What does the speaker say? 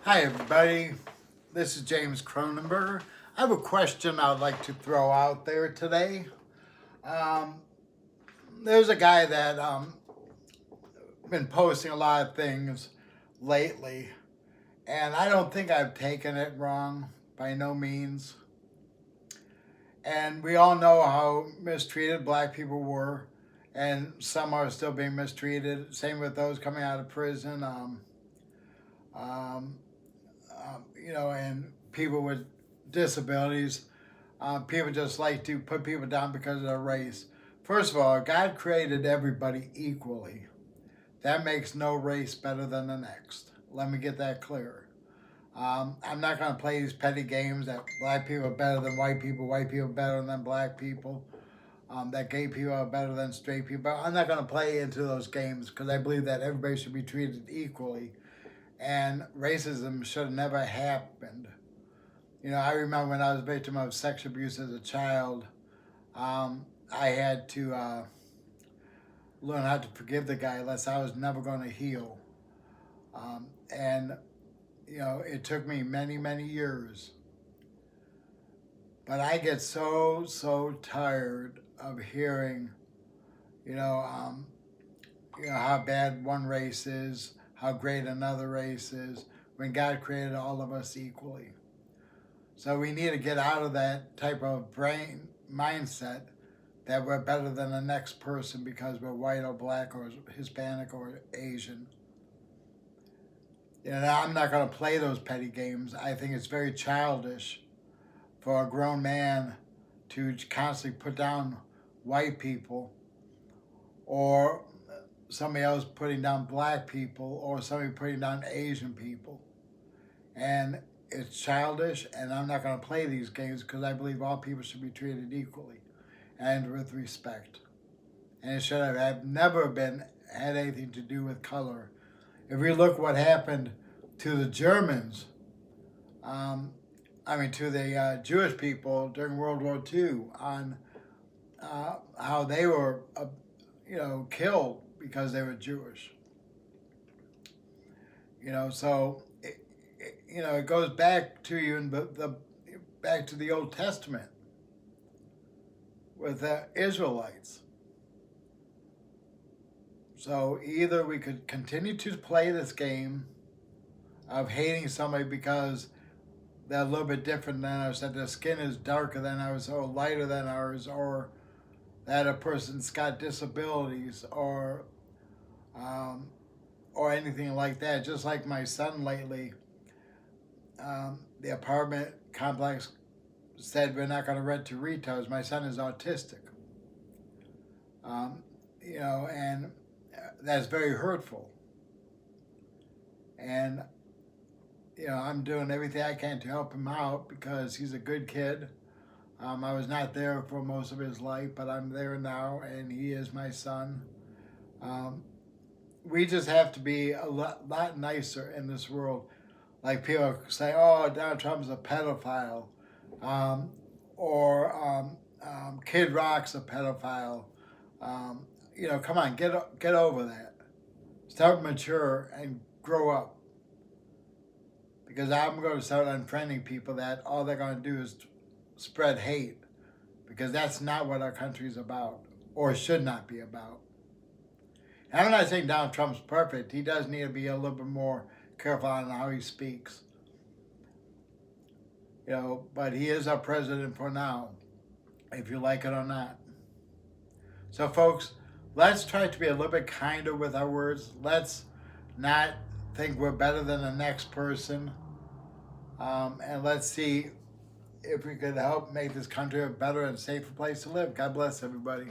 Hi, everybody. This is James Cronenberger. I have a question I'd like to throw out there today. Um, there's a guy that been posting a lot of things lately, and I don't think I've taken it wrong by no means. And we all know how mistreated black people were, and some are still being mistreated. Same with those coming out of prison. Um, and people with disabilities. People just like to put people down because of their race. First of all, God created everybody equally. That makes no race better than the next. Let me get that clear. I'm not going to play these petty games that black people are better than white people are better than black people, that gay people are better than straight people. I'm not going to play into those games because I believe that everybody should be treated equally and racism should have never happened. I remember when I was a victim of sexual abuse as a child, I had to learn how to forgive the guy, else I was never going to heal. And it took me many, many years. But I get so tired of hearing, you know, um, how bad one race is, how great another race is, when God created all of us equally. So we need to get out of that type of brain mindset that we're better than the next person because we're white or black or Hispanic or Asian. I'm not going to play those petty games. I think it's very childish for a grown man to constantly put down white people or somebody else putting down black people or somebody putting down Asian people. And it's childish, and I'm not going to play these games because I believe all people should be treated equally and with respect. And it should have never had anything to do with color. If we look what happened to the Germans, to the Jewish people during World War II, on how they were, killed because they were Jewish. So it goes back to you in back to the Old Testament with the Israelites. So either we could continue to play this game of hating somebody because they're a little bit different than us, that their skin is darker than ours or lighter than ours, or that a person's got disabilities or anything like that. Just like my son lately, the apartment complex said we're not going to rent to retards. My son is autistic, and that's very hurtful. And I'm doing everything I can to help him out because he's a good kid. I was not there for most of his life, but I'm there now, and he is my son. We just have to be a lot nicer in this world. Like people say, "Oh, Donald Trump's a pedophile," or Kid Rock's a pedophile. Come on, get over that. Start mature and grow up. Because I'm going to start unfriending people that all they're going to do is spread hate. Because that's not what our country is about, or should not be about. And I'm not saying Donald Trump's perfect. He does need to be a little bit more careful on how he speaks. But he is our president for now, if you like it or not. So, folks, let's try to be a little bit kinder with our words. Let's not think we're better than the next person. And let's see if we could help make this country a better and safer place to live. God bless everybody.